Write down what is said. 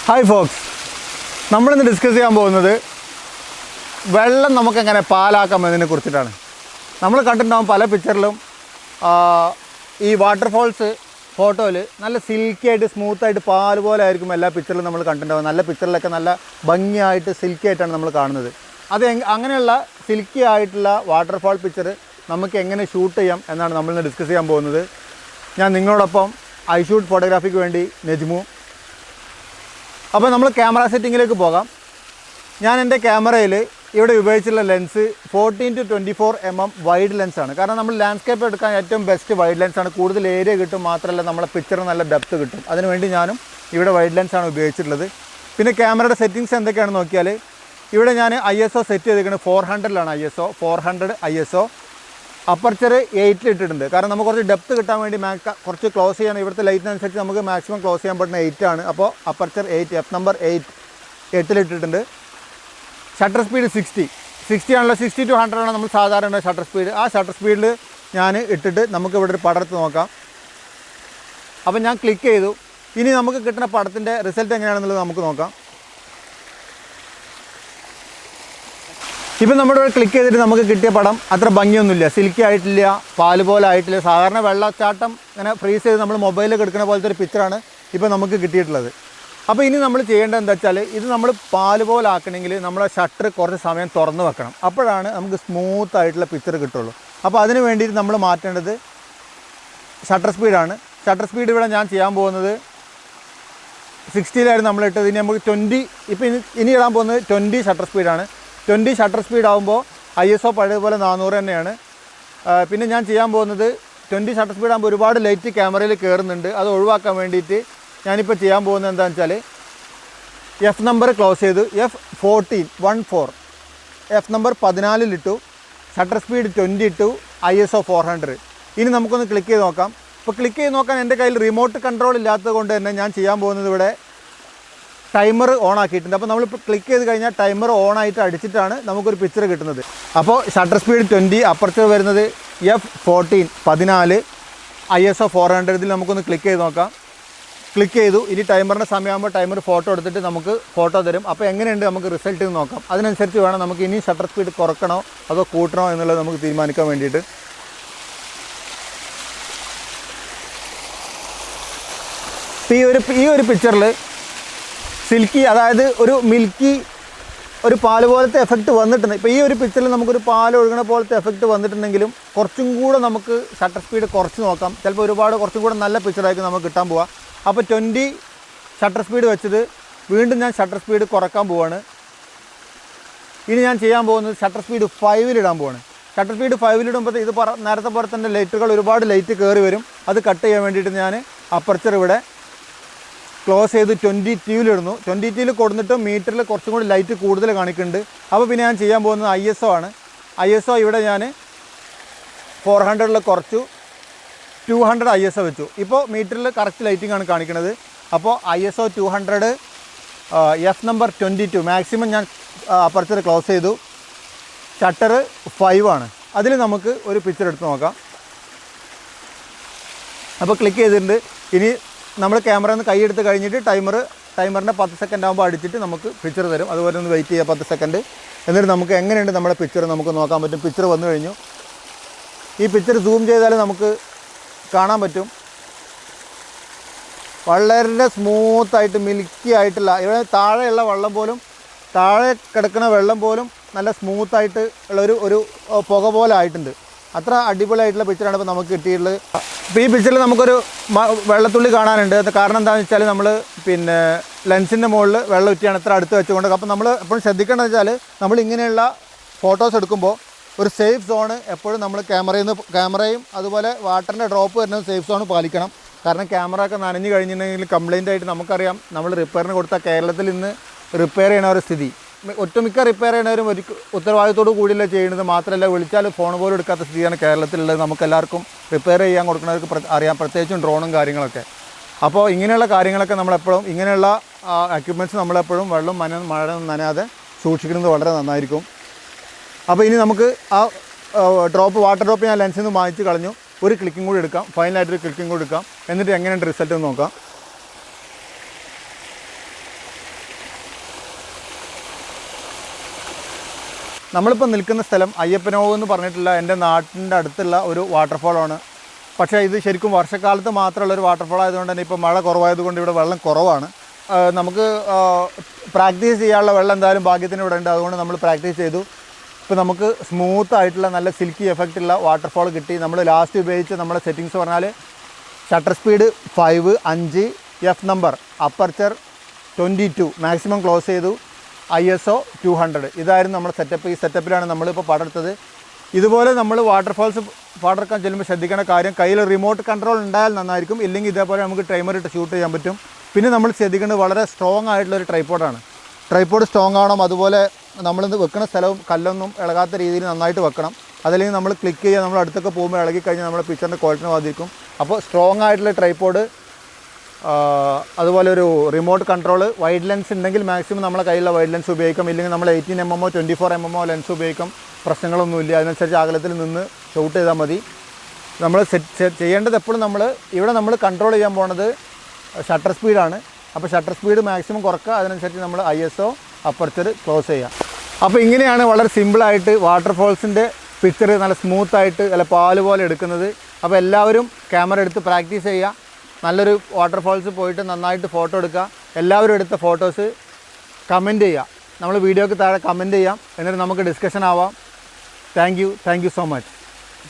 Hi Fox, നമ്മളിന്ന് discuss ചെയ്യാൻ പോകുന്നത് വെള്ളം നമുക്കെങ്ങനെ പാലാക്കാം എന്നതിനെ കുറിച്ചിട്ടാണ്. നമ്മൾ കണ്ടിട്ടുണ്ടാകും പല പിക്ചറിലും ഈ വാട്ടർഫോൾസ് ഫോട്ടോയിൽ നല്ല സിൽക്കി ആയിട്ട് സ്മൂത്തായിട്ട് പാൽ പോലെ ആയിരിക്കും എല്ലാ പിക്ചറിലും നമ്മൾ കണ്ടിട്ടുണ്ടാകും. നല്ല പിക്ചറിലൊക്കെ നല്ല ഭംഗിയായിട്ട് സിൽക്കി ആയിട്ടാണ് നമ്മൾ കാണുന്നത്. അത് അങ്ങനെയുള്ള സിൽക്കി ആയിട്ടുള്ള വാട്ടർഫോൾ പിക്ചർ നമുക്ക് എങ്ങനെ ഷൂട്ട് ചെയ്യാം എന്നാണ് നമ്മളിന്ന് ഡിസ്കസ് ചെയ്യാൻ പോകുന്നത്. ഞാൻ നിങ്ങളോടൊപ്പം ഐ ഷൂട്ട് ഫോട്ടോഗ്രാഫിക്ക് വേണ്ടി നജ്മു. അപ്പോൾ നമ്മൾ ക്യാമറ സെറ്റിങ്ങിലേക്ക് പോകാം. ഞാൻ എൻ്റെ ക്യാമറയിൽ ഇവിടെ ഉപയോഗിച്ചുള്ള ലെൻസ് 14-24 mm വൈഡ് ലെൻസാണ്. കാരണം നമ്മൾ ലാൻഡ്സ്കേപ്പ് എടുക്കാൻ ഏറ്റവും ബെസ്റ്റ് വൈഡ് ലെൻസാണ്. കൂടുതൽ ഏരിയ കിട്ടും, മാത്രമല്ല നമ്മളെ പിക്ചർ നല്ല ഡെപ്ത് കിട്ടും. അതിനുവേണ്ടി ഞാനും ഇവിടെ വൈഡ് ലെൻസാണ് ഉപയോഗിച്ചിട്ടുള്ളത്. പിന്നെ ക്യാമറയുടെ സെറ്റിങ്സ് എന്തൊക്കെയാണെന്ന് നോക്കിയാൽ ഇവിടെ ഞാൻ ISO സെറ്റ് ചെയ്തിരിക്കുന്നത് 400ലാണ്. ISO 400 അപ്പർച്ചർ 8 ഇട്ടിട്ടുണ്ട്. കാരണം നമുക്ക് കുറച്ച് ഡെപ്ത് കിട്ടാൻ വേണ്ടി കുറച്ച് ക്ലോസ് ചെയ്യാൻ ഇവിടുത്തെ ലൈറ്റിനനുസരിച്ച് നമുക്ക് മാക്സിമം ക്ലോസ് ചെയ്യാൻ പറ്റുന്ന 8 ആണ്. അപ്പോൾ അപ്പർച്ചർ 8 F നമ്പർ 8 ഇട്ടിട്ടുണ്ട്. ഷട്ടർ സ്പീഡ് 60 ആണല്ലോ. 60 to 100 ആണ് നമ്മൾ സാധാരണ ഷട്ടർ സ്പീഡ്. ആ ഷട്ടർ സ്പീഡിൽ ഞാൻ ഇട്ടിട്ട് നമുക്ക് ഇവിടെ ഒരു പടം എടുത്ത് നോക്കാം. അപ്പം ഞാൻ ക്ലിക്ക് ചെയ്തു. ഇനി നമുക്ക് കിട്ടുന്ന പടത്തിൻ്റെ റിസൾട്ട് എങ്ങനെയാണെന്നുള്ളത് നമുക്ക് നോക്കാം. ഇപ്പം നമ്മുടെ ഇവിടെ ക്ലിക്ക് ചെയ്തിട്ട് നമുക്ക് കിട്ടിയ പടം അത്ര ഭംഗിയൊന്നുമില്ല, സിൽക്കി ആയിട്ടില്ല, പാല് പോലെ ആയിട്ടില്ല. സാധാരണ വെള്ളച്ചാട്ടം ഇങ്ങനെ ഫ്രീസ് ചെയ്ത് നമ്മൾ മൊബൈലിൽ എടുക്കുന്ന പോലത്തെ ഒരു പിക്ചറാണ് ഇപ്പോൾ നമുക്ക് കിട്ടിയിട്ടുള്ളത്. അപ്പോൾ ഇനി നമ്മൾ ചെയ്യേണ്ടത് എന്താ വെച്ചാൽ, ഇത് നമ്മൾ പാല് പോലെ ആക്കണമെങ്കിൽ നമ്മളെ ഷട്ടർ കുറച്ച് സമയം തുറന്ന് വെക്കണം. അപ്പോഴാണ് നമുക്ക് സ്മൂത്ത് ആയിട്ടുള്ള പിക്ചർ കിട്ടുള്ളൂ. അപ്പോൾ അതിന് വേണ്ടിയിട്ട് നമ്മൾ മാറ്റേണ്ടത് ഷട്ടർ സ്പീഡാണ്. ഷട്ടർ സ്പീഡ് ഇവിടെ ഞാൻ ചെയ്യാൻ പോകുന്നത് 60 നമ്മളിട്ടത്. ഇനി നമുക്ക് 20, ഇപ്പോൾ ഇനി ഇടാൻ പോകുന്നത് 20 ഷട്ടർ സ്പീഡാണ്. 20 ഷട്ടർ സ്പീഡ് ആകുമ്പോൾ ISO പഴയതുപോലെ 400 തന്നെയാണ്. പിന്നെ ഞാൻ ചെയ്യാൻ പോകുന്നത് 20 ഷട്ടർ സ്പീഡ് ആകുമ്പോൾ ഒരുപാട് ലൈറ്റ് ക്യാമറയിൽ കയറുന്നുണ്ട്. അത് ഒഴിവാക്കാൻ വേണ്ടിയിട്ട് ഞാനിപ്പോൾ ചെയ്യാൻ പോകുന്നത് എന്താണെന്ന് വെച്ചാൽ F നമ്പർ ക്ലോസ് ചെയ്തു. F14 F number 14 shutter speed 20 ഇട്ടു, ISO 400. ഇനി നമുക്കൊന്ന് ക്ലിക്ക് ചെയ്ത് നോക്കാം. ഇപ്പോൾ ക്ലിക്ക് ചെയ്ത് നോക്കാൻ എൻ്റെ കയ്യിൽ റിമോട്ട് കൺട്രോൾ ഇല്ലാത്തത് കൊണ്ട് തന്നെ ഞാൻ ചെയ്യാൻ പോകുന്നത് ഇവിടെ ടൈമർ ഓൺ ആക്കിയിട്ടുണ്ട്. അപ്പോൾ നമ്മൾ ക്ലിക്ക് ചെയ്ത് കഴിഞ്ഞാൽ ടൈമർ ഓൺ ആയിട്ട് അടിച്ചിട്ടാണ് നമുക്കൊരു പിക്ചർ കിട്ടുന്നത്. അപ്പോൾ ഷട്ടർ സ്പീഡ് 20, അപ്പർച്ചർ വരുന്നത് F14 ISO 400. ഇതിൽ നമുക്കൊന്ന് ക്ലിക്ക് ചെയ്ത് നോക്കാം. ക്ലിക്ക് ചെയ്തു. ഇനി ടൈമറിൻ്റെ സമയമാകുമ്പോൾ ടൈമർ ഫോട്ടോ എടുത്തിട്ട് നമുക്ക് ഫോട്ടോ തരും. അപ്പോൾ എങ്ങനെയുണ്ട് നമുക്ക് റിസൾട്ട് നോക്കാം. അതിനനുസരിച്ച് വേണം നമുക്ക് ഇനി ഷട്ടർ സ്പീഡ് കുറക്കണോ അതോ കൂട്ടണോ എന്നുള്ളത് നമുക്ക് തീരുമാനിക്കാൻ വേണ്ടിയിട്ട്. ഈ ഒരു പിക്ചറിൽ സിൽക്കി, അതായത് ഒരു മിൽക്കി, ഒരു പാല് പോലത്തെ എഫക്റ്റ് വന്നിട്ടുണ്ട്. ഇപ്പോൾ ഈ ഒരു പിക്ചറിൽ നമുക്കൊരു പാൽ ഒഴുകണ പോലത്തെ എഫക്റ്റ് വന്നിട്ടുണ്ടെങ്കിലും കുറച്ചും കൂടെ നമുക്ക് ഷട്ടർ സ്പീഡ് കുറച്ച് നോക്കാം. ചിലപ്പോൾ കുറച്ചും കൂടെ നല്ല പിക്ചറായിരിക്കും നമുക്ക് കിട്ടാൻ പോവുക. അപ്പോൾ 20 ഷട്ടർ സ്പീഡ് വെച്ചത് വീണ്ടും ഞാൻ ഷട്ടർ സ്പീഡ് കുറക്കാൻ പോവാണ്. ഇനി ഞാൻ ചെയ്യാൻ പോകുന്നത് ഷട്ടർ സ്പീഡ് 5 ഇടാൻ പോവാണ്. ഷട്ടർ സ്പീഡ് 5 ഇടുമ്പോൾ ഇത് നേരത്തെ പോലെ തന്നെ ലൈറ്റുകൾ ഒരുപാട് ലൈറ്റ് കയറി വരും. അത് കട്ട് ചെയ്യാൻ വേണ്ടിയിട്ട് ഞാൻ അപ്പർച്ചർ ഇവിടെ ക്ലോസ് ചെയ്ത് 22 ഇടുന്നു. 22 കൊടുത്തിട്ട് മീറ്ററിൽ കുറച്ചും കൂടി ലൈറ്റ് കൂടുതൽ കാണിക്കുന്നുണ്ട്. അപ്പോൾ പിന്നെ ഞാൻ ചെയ്യാൻ പോകുന്നത് ISO ആണ്. ISO ഇവിടെ ഞാൻ 400 കുറച്ചു, 200 ISO വെച്ചു. ഇപ്പോൾ മീറ്ററിൽ കറക്റ്റ് ലൈറ്റിംഗ് ആണ് കാണിക്കുന്നത്. അപ്പോൾ ISO 200 F നമ്പർ 22 മാക്സിമം ഞാൻ അപ്പർച്ചർ ക്ലോസ് ചെയ്തു. ഷട്ടർ 5 ആണ്. അതിൽ നമുക്ക് ഒരു പിക്ചർ എടുത്ത് നോക്കാം. അപ്പോൾ ക്ലിക്ക് ചെയ്തിട്ടുണ്ട്. ഇനി നമ്മൾ ക്യാമറയിൽ നിന്ന് കൈയെടുത്ത് കഴിഞ്ഞിട്ട് ടൈമറിൻ്റെ 10 സെക്കൻഡ് ആകുമ്പോൾ അടിച്ചിട്ട് നമുക്ക് പിക്ചർ തരും. അതുപോലെ ഒന്ന് വെയിറ്റ് ചെയ്യുക 10 സെക്കൻഡ്. എന്നിട്ട് നമുക്ക് എങ്ങനെയുണ്ട് നമ്മുടെ പിക്ചർ നമുക്ക് നോക്കാൻ പറ്റും. പിക്ചർ വന്നു കഴിഞ്ഞു. ഈ പിക്ചർ സൂം ചെയ്താൽ നമുക്ക് കാണാൻ പറ്റും. വളരെ സ്മൂത്തായിട്ട് മിൽക്കി ആയിട്ടുള്ള, ഇവിടെ താഴെയുള്ള വെള്ളം പോലും, താഴെ കിടക്കുന്ന വെള്ളം പോലും നല്ല സ്മൂത്തായിട്ട് ഉള്ള ഒരു പുക പോലെ ആയിട്ടുണ്ട്. അത്ര അടിപൊളിയായിട്ടുള്ള പിക്ചറാണ് ഇപ്പോൾ നമുക്ക് കിട്ടിയിട്ടുള്ളത്. ഇപ്പോൾ ഈ പിക്ചറിൽ നമുക്കൊരു വെള്ളത്തുള്ളി കാണാനുണ്ട്. അത് കാരണം എന്താണെന്ന് വെച്ചാൽ നമ്മൾ ലെൻസിൻ്റെ മുകളിൽ വെള്ളം ഉറ്റിയാണ് ഇത്ര അടുത്ത് വെച്ചുകൊണ്ട്. അപ്പോൾ നമ്മൾ എപ്പോഴും ശ്രദ്ധിക്കേണ്ടത് വെച്ചാൽ നമ്മൾ ഇങ്ങനെയുള്ള ഫോട്ടോസ് എടുക്കുമ്പോൾ ഒരു സേഫ് സോണ് എപ്പോഴും നമ്മൾ ക്യാമറയും അതുപോലെ വാട്ടറിൻ്റെ ഡ്രോപ്പ് വരുന്ന സേഫ് സോൺ പാലിക്കണം. കാരണം ക്യാമറ ഒക്കെ നനഞ്ഞു കഴിഞ്ഞിട്ടുണ്ടെങ്കിൽ കംപ്ലയിൻ്റ് ആയിട്ട് നമുക്കറിയാം. നമ്മൾ റിപ്പയറിന് കൊടുത്താൽ കേരളത്തിൽ ഇന്ന് റിപ്പയർ ചെയ്യണ ഒരു സ്ഥിതി, ഒട്ടുമിക്ക റിപ്പയർ ചെയ്യണവരും ഒരു ഉത്തരവാദിത്തോടു കൂടിയല്ല ചെയ്യുന്നത്. മാത്രമല്ല വിളിച്ചാൽ ഫോൺ പോലും എടുക്കാത്ത സ്ഥിതിയാണ് കേരളത്തിലുള്ളത്. നമുക്കെല്ലാവർക്കും റിപ്പയർ ചെയ്യാൻ കൊടുക്കുന്നവർക്ക് അറിയാം, പ്രത്യേകിച്ചും ഡ്രോണും കാര്യങ്ങളൊക്കെ. അപ്പോൾ ഇങ്ങനെയുള്ള കാര്യങ്ങളൊക്കെ നമ്മളെപ്പോഴും, ഇങ്ങനെയുള്ള എക്യുപ്മെൻറ്റ്സ് നമ്മളെപ്പോഴും വെള്ളം മഴ നനയാതെ സൂക്ഷിക്കുന്നത് വളരെ നന്നായിരിക്കും. അപ്പോൾ ഇനി നമുക്ക് ആ വാട്ടർ ഡ്രോപ്പ് ഞാൻ ലെൻസിൽ നിന്ന് മായ്ച്ച് കളഞ്ഞു. ഒരു ക്ലിക്കിംഗ് കൂടി എടുക്കാം, ഫൈനലായിട്ടൊരു ക്ലിക്കിംഗ് കൂടി എടുക്കാം. എന്നിട്ട് എങ്ങനെയുണ്ട് റിസൾട്ട് നോക്കാം. നമ്മളിപ്പോൾ നിൽക്കുന്ന സ്ഥലം അയ്യപ്പനോവ് എന്ന് പറഞ്ഞിട്ടുള്ള എൻ്റെ നാട്ടിൻ്റെ അടുത്തുള്ള ഒരു വാട്ടർഫോളാണ്. പക്ഷേ ഇത് ശരിക്കും വർഷക്കാലത്ത് മാത്രമുള്ളൊരു വാട്ടർഫോൾ ആയതുകൊണ്ട് തന്നെ ഇപ്പോൾ മഴ കുറവായതുകൊണ്ട് ഇവിടെ വെള്ളം കുറവാണ്. നമുക്ക് പ്രാക്ടീസ് ചെയ്യാനുള്ള വെള്ളം എന്തായാലും ഭാഗ്യത്തിന് ഇവിടെ ഉണ്ട്. അതുകൊണ്ട് നമ്മൾ പ്രാക്ടീസ് ചെയ്തു. ഇപ്പോൾ നമുക്ക് സ്മൂത്ത് ആയിട്ടുള്ള നല്ല സിൽക്കി എഫക്റ്റ് ഉള്ള വാട്ടർഫോൾ കിട്ടി. നമ്മൾ ലാസ്റ്റ് ഉപയോഗിച്ച് നമ്മുടെ സെറ്റിങ്സ് പറഞ്ഞാൽ shutter speed 5 F number, aperture 22, maximum close ചെയ്തു, ISO 200. ഇതായിരുന്നു നമ്മുടെ സെറ്റപ്പ്. ഈ സെറ്റപ്പിലാണ് നമ്മളിപ്പോൾ പടർത്തത്. ഇതുപോലെ നമ്മൾ വാട്ടർഫോൾസ് പടർക്കാൻ ചെല്ലുമ്പോൾ ശ്രദ്ധിക്കേണ്ട കാര്യം, കയ്യിൽ റിമോട്ട് കൺട്രോൾ ഉണ്ടായാൽ നന്നായിരിക്കും. ഇല്ലെങ്കിൽ ഇതേപോലെ നമുക്ക് ടൈമർ ഇട്ട് ഷൂട്ട് ചെയ്യാൻ പറ്റും. പിന്നെ നമ്മൾ ശ്രദ്ധിക്കേണ്ടത് വളരെ സ്ട്രോങ് ആയിട്ടുള്ളൊരു ട്രൈപ്പോഡാണ്. ട്രൈപ്പോഡ് സ്ട്രോങ് ആവണം. അതുപോലെ നമ്മളിത് വെക്കുന്ന സ്ഥലവും കല്ലൊന്നും ഇളകാത്ത രീതിയിൽ നന്നായിട്ട് വെക്കണം. അതല്ലെങ്കിൽ നമ്മൾ ക്ലിക്ക് ചെയ്യുക, നമ്മൾ അടുത്തൊക്കെ പോകുമ്പോൾ ഇളകി കഴിഞ്ഞാൽ നമ്മുടെ പിക്ചറിൻ്റെ ക്വാളിറ്റിനെ ബാധിക്കും. അപ്പോൾ സ്ട്രോങ് ആയിട്ടുള്ള ട്രൈപ്പോഡ്, അതുപോലെ ഒരു റിമോട്ട് കൺട്രോൾ, വൈഡ് ലെൻസ് ഉണ്ടെങ്കിൽ മാക്സിമം നമ്മളെ കയ്യിലുള്ള വൈഡ് ലെൻസ് ഉപയോഗിക്കാം. ഇല്ലെങ്കിൽ നമ്മൾ 18mm 24mm ലെൻസ് ഉപയോഗിക്കാം. പ്രശ്നങ്ങളൊന്നുമില്ല. അതിനനുസരിച്ച് അകലത്തിൽ നിന്ന് ഷൂട്ട് ചെയ്താൽ മതി. നമ്മൾ ചെയ്യേണ്ടത് എപ്പോഴും ഇവിടെ നമ്മൾ കൺട്രോൾ ചെയ്യാൻ പോണത് ഷട്ടർ സ്പീഡാണ്. അപ്പോൾ ഷട്ടർ സ്പീഡ് മാക്സിമം കുറക്കുക. അതിനനുസരിച്ച് നമ്മൾ ISO, അപ്പർച്ചർ ക്ലോസ് ചെയ്യുക. അപ്പോൾ ഇങ്ങനെയാണ് വളരെ സിമ്പിളായിട്ട് വാട്ടർഫോൾസിൻ്റെ പിക്ചർ നല്ല സ്മൂത്തായിട്ട് നല്ല പാല് പോലെ എടുക്കുന്നത്. അപ്പോൾ എല്ലാവരും ക്യാമറ എടുത്ത് പ്രാക്ടീസ് ചെയ്യുക. നല്ലൊരു വാട്ടർഫോൾസ് പോയിട്ട് നന്നായിട്ട് ഫോട്ടോ എടുക്കുക. എല്ലാവരും എടുത്ത ഫോട്ടോസ് കമൻറ്റ് ചെയ്യുക. നമ്മൾ വീഡിയോക്ക് താഴെ കമൻറ്റ് ചെയ്യാം. എന്നിട്ട് നമുക്ക് ഡിസ്കഷൻ ആവാം. Thank you so much.